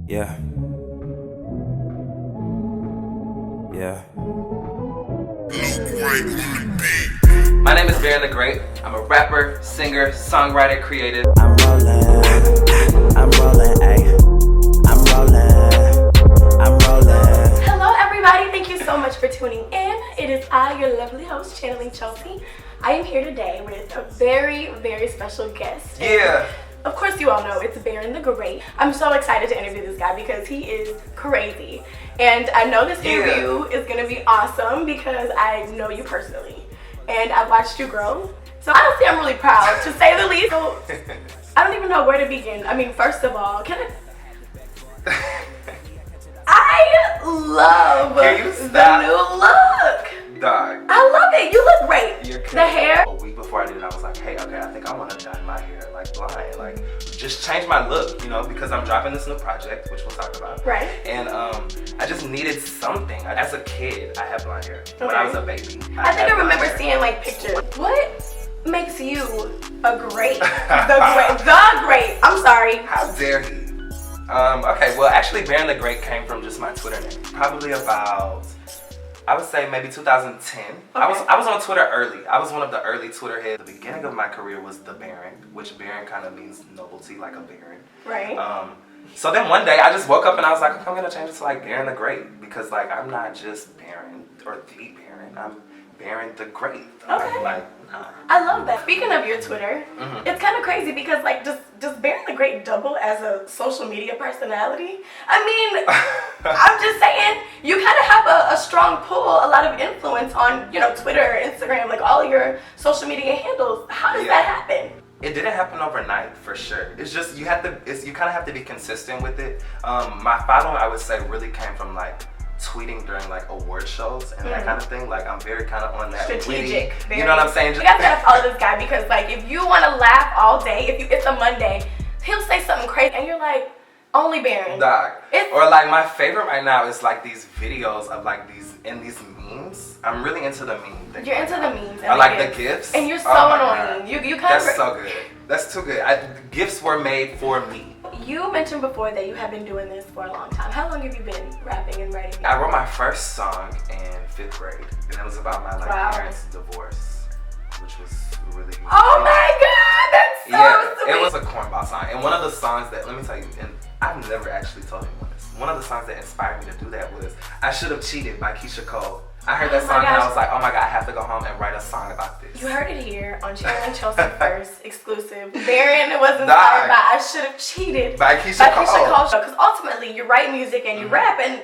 Yeah. Yeah. My name is Barin the Great. I'm a rapper, singer, songwriter, creative. I'm rolling, ayy. I'm rolling. Hello everybody, thank you so much for tuning in. It is I, your lovely host, Channeling Chelsea. I am here today with a very, very special guest. Yeah. Of course you all know it's Barin the Great. I'm so excited to interview this guy because he is crazy. And I know this interview is gonna be awesome because I know you personally. And I've watched you grow. So honestly, I'm really proud, to say the least. So, I don't even know where to begin. I mean, first of all, I love the new look. Dog. I love it. You look great. The hair. A week before I did it, I was like, hey, okay, I think I want to dye my hair like blind. Like, just change my look, you know, because I'm dropping this new project, which we'll talk about. Right. And I just needed something. As a kid, I had blonde hair. When I was a baby. I think I remember seeing like pictures. What makes you a great? The great. I'm sorry. How dare he? Okay, well, actually, Barin the Great came from just my Twitter name. Probably about, I would say maybe 2010. Okay. I was on Twitter early. I was one of the early Twitter heads. The beginning of my career was the Barin, which Barin kind of means nobility, like a baron. Right. So then one day I just woke up and I was like, okay, I'm gonna change it to like Barin the Great, because like I'm not just Barin or the Barin. I'm Barin the Great. Okay. I love that. Speaking of your Twitter, it's kind of crazy because like does Barin the Great double as a social media personality? I mean, I'm just saying, you kind of have a strong pull, a lot of influence on, you know, Twitter, Instagram, like all your social media handles. How does that happen? It didn't happen overnight, for sure. It's just you kind of have to be consistent with it. My following, I would say, really came from like tweeting during like award shows and that kind of thing. Like I'm very kind of on that strategic, witty, you know what I'm saying? You have to follow this guy because like if you want to laugh all day, it's a Monday, he'll say something crazy and you're like, only Barin. Dog. Or like my favorite right now is like these videos of like these memes. I'm really into the meme thing. You're into the memes. And I like the GIFs. And you're so annoying. You kind of. That's so good. That's too good. GIFs were made for me. You mentioned before that you have been doing this for a long time. How long have you been rapping and writing music? I wrote my first song in 5th grade, and it was about my parents' divorce, which was really. Oh my God, that's so sweet. It was a cornball song, and one of the songs that, let me tell you, and I've never actually told anyone this. One of the songs that inspired me to do that was "I Should Have Cheated" by Keisha Cole. I heard that song and I was like, oh my God, I have to go home and write a song about this. You heard it here on Channeling Chelsea first, exclusive. Barin was inspired by "I Should Have Cheated" by Keisha Cole. Because ultimately, you write music and you rap, and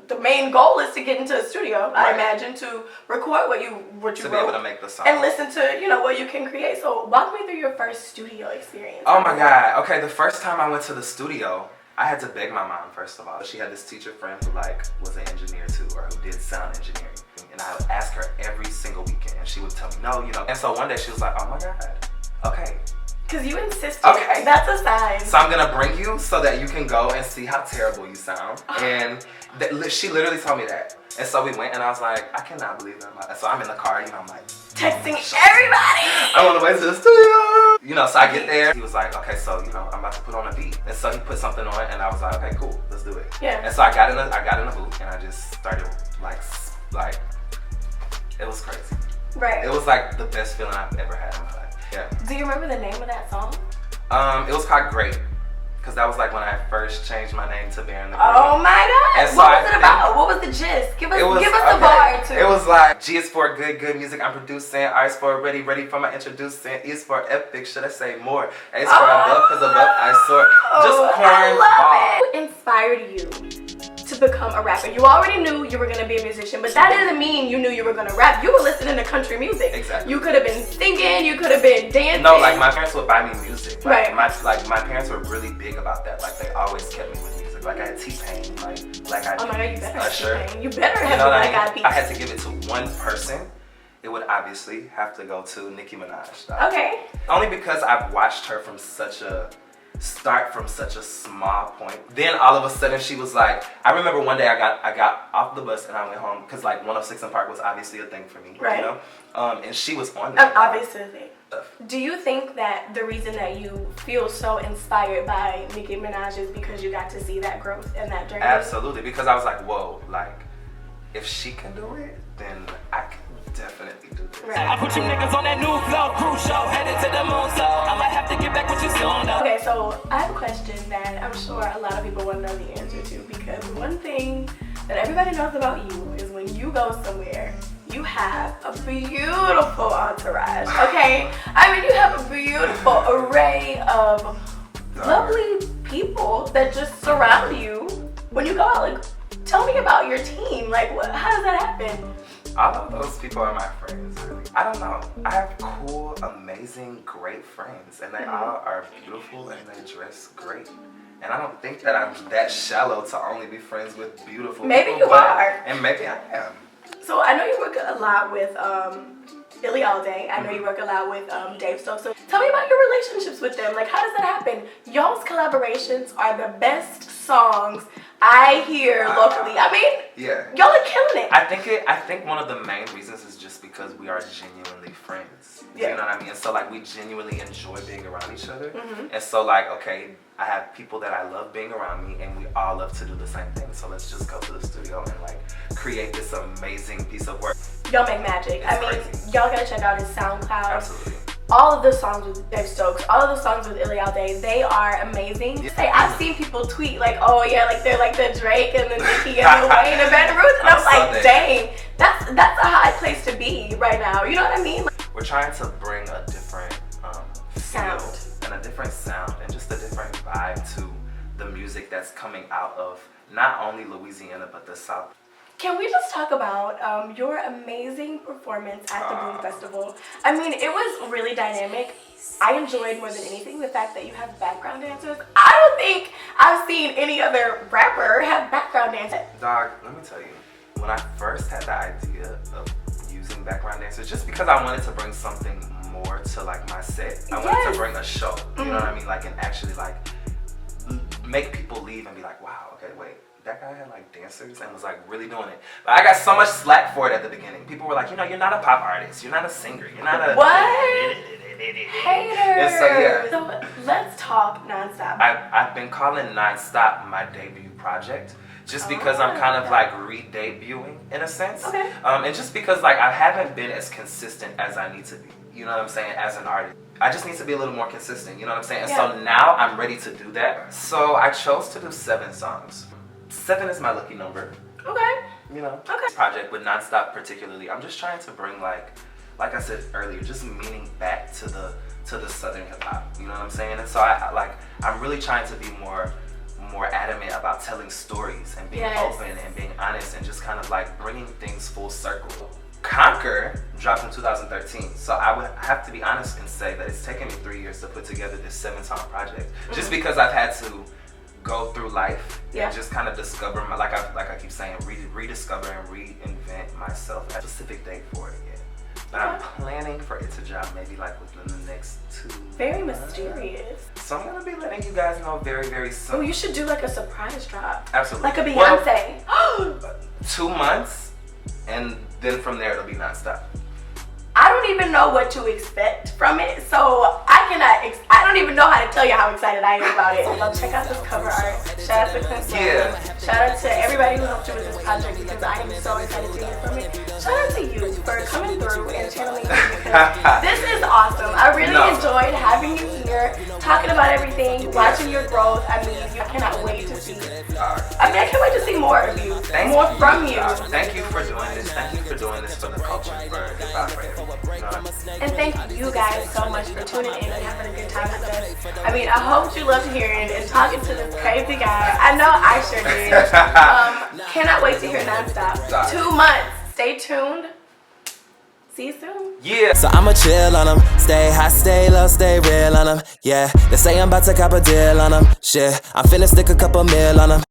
the main goal is to get into a studio. I imagine, to record what you wrote, to be able to make the song and listen to, you know, what you can create. So walk me through your first studio experience. Oh my God. Okay, the first time I went to the studio, I had to beg my mom, first of all. She had this teacher friend who like was an engineer too, or who did sound engineering. And I would ask her every single weekend and she would tell me, no, you know. And so one day she was like, oh my God, okay. Cause you insisted. Okay. That's a sign. So I'm gonna bring you so that you can go and see how terrible you sound. And she literally told me that. And so we went and I was like, I cannot believe it. So I'm in the car, you know, I'm like, texting everybody. I'm on the way to the studio. You know, so I get there. He was like, okay, so, you know, I'm about to put on a beat. And so he put something on and I was like, okay, cool, let's do it. Yeah. And so I got in the booth and I just started like, it was crazy. Right. It was like the best feeling I've ever had in my life. Yeah. Do you remember the name of that song? It was called Great. Because that was like when I first changed my name to Barin the Great. Oh my God. And so what was it about? What was the gist? Give us the bar too. It was like, G is for good music I'm producing. R is for ready for my introducing. E is for epic, should I say more? A is for above, because above I soar. Just cornball. What inspired you to become a rapper? You already knew you were going to be a musician, but that doesn't mean you knew you were going to rap. You were listening to country music. Exactly. You could have been singing, you could have been dancing. No, like my parents would buy me music. Like, right. My parents were really big about that. Like they always kept me with music. Like I had T-Pain, like I oh my God, you better have Usher. T-Pain. You better have Black Eyed Peas. I had to give it to one person. It would obviously have to go to Nicki Minaj. Okay. Only because I've watched her from such a small point. Then all of a sudden she was like, I remember one day I got off the bus and I went home because like 106 in Park was obviously a thing for me. Right. You know? And she was on there. Obviously. stuff. Do you think that the reason that you feel so inspired by Nicki Minaj is because you got to see that growth and that journey? Absolutely, because I was like, whoa, like, if she can do it, then I can definitely do this. Right. I put you niggas on that new flow, cruise show, headed to the moon, so I might have to get back what you soon. Okay, so I have a question that I'm sure a lot of people want to know the answer to, because one thing that everybody knows about you is when you go somewhere, you have a beautiful entourage, okay? I mean, you have a beautiful array of lovely people that just surround you when you go out. Like, tell me about your team. Like, how does that happen? All of those people are my friends, really. I don't know. I have cool, amazing, great friends, and they all are beautiful and they dress great. And I don't think that I'm that shallow to only be friends with beautiful Maybe people. you are. And maybe I am. So I know you work a lot with Illy All Day. I know you work a lot with Dave Stokes. So tell me about your relationships with them. Like, how does that happen? Y'all's collaborations are the best songs I hear locally. I mean, yeah, y'all are killing it. I think one of the main reasons is just because we are genuinely friends. Yeah. You know what I mean? And so like we genuinely enjoy being around each other. And so like, okay, I have people that I love being around me, and we all love to do the same thing. So let's just go to the studio and like create this amazing piece of work. Y'all make magic. It's I mean, crazy. y'all gotta check out his SoundCloud. Absolutely. All of the songs with Dave Stokes, all of the songs with Illy All Day, they are amazing. Yeah. Say, I've seen people tweet like, oh yeah, like they're like the Drake and the Nicki and the Wayne and Barin, and I'm like, dang, that's a high place to be right now. You know what I mean? Like, We're trying to bring a different Sound. feel and a different sound and just a different vibe to the music that's coming out of not only Louisiana but the South. can we just talk about your amazing performance at the Boom Festival? I mean, it was really dynamic. I enjoyed more than anything the fact that you have background dancers. I don't think I've seen any other rapper have background dancers. Dog, let me tell you, when I first had the idea of using background dancers, just because I wanted to bring something more to like my set, I wanted to bring a show, you know what I mean? Like, and actually like make people leave and be like, wow, okay, wait, that guy had like dancers and was like really doing it. But I got so much slack for it at the beginning. People were like, you know, you're not a pop artist, you're not a singer, you're not a What? Haters. And so yeah, So let's talk NonStop. I've been calling NonStop my debut project, just because I'm kind of like re-debuting in a sense. Okay. And just because like I haven't been as consistent as I need to be, you know what I'm saying, as an artist. I just need to be a little more consistent, you know what I'm saying? And so now I'm ready to do that. So I chose to do 7 songs. 7 is my lucky number, Okay. you know. Okay. This project with NonStop particularly, I'm just trying to bring like I said earlier, just meaning back to the Southern hip hop, you know what I'm saying? And so I'm really trying to be more adamant about telling stories and being open and being honest and just kind of like bringing things full circle. Conquer dropped in 2013, so I would have to be honest and say that it's taken me 3 years to put together this 7-song project, just because I've had to go through life and just kind of discover my, like I keep saying, rediscover and reinvent myself. A specific date for it yet, but I'm planning for it to drop maybe like within the next 2 Very months. mysterious. So I'm gonna be letting you guys know very, very soon. Oh, you should do like a surprise drop. Absolutely. Like a Well, Beyonce. 2 months, and then from there it'll be NonStop. I don't even know what to expect from it, so I don't even know how to tell you how excited I am about it. So check out this cover art. Shout out to Clint. Yeah. Shout out to everybody who helped you with this project, because I am so excited to hear from it. Shout out to you for coming through and channeling me, because this is awesome. I really enjoyed having you here, talking about everything, watching your growth. I mean, I cannot wait to see. I can't wait to see more of you, more from you. Thank you for doing this. Thank you for doing this for the culture, for hip hop, for everything. You know? And thank you guys so much for tuning in and having a good time with us. I mean, I hope you loved hearing and talking to this crazy guy. I know I sure did. Cannot wait to hear NonStop. 2 months. Stay tuned. See you soon. Yeah. So I'ma chill on them, stay high, stay low, stay real on them. Yeah, they say I'm about to cop a deal on them. Shit, I'm finna stick a couple mil on them.